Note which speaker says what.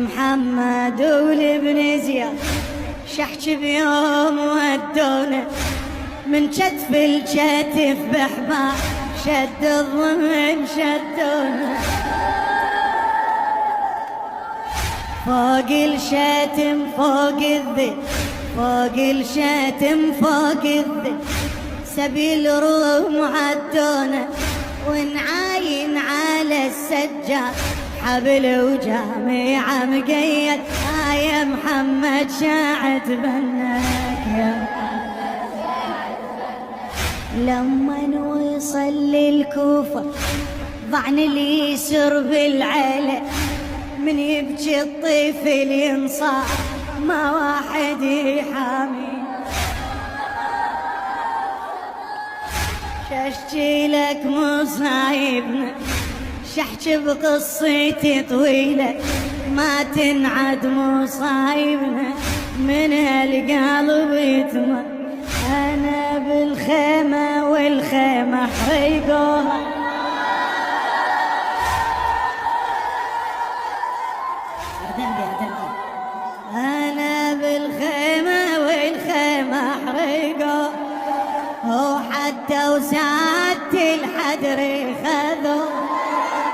Speaker 1: محمد ولابن زياد شحج بيوم ودونا من كتف الكتف بحباب شد الضمن شدونا فوق الشتم فوق الذل فوق الشتم فوق الذل سبيل روم عدونا ونعاين على السجاد حبل وجامع مقيد يا محمد شاعت بنك يا لما نوصل للكوفة ضعن اليسر بالعلا من يبكي الطفل ينصاع ما واحد يحامي شاشتي لك مصايبنا شحكي بقصتي طويلة ما تنعد مصايبنا من هالقلب يتمر أنا بالخيمة والخيمة حريقوها أنا بالخيمة والخيمة حريقوها وحتى وسعدت الحدر خذوها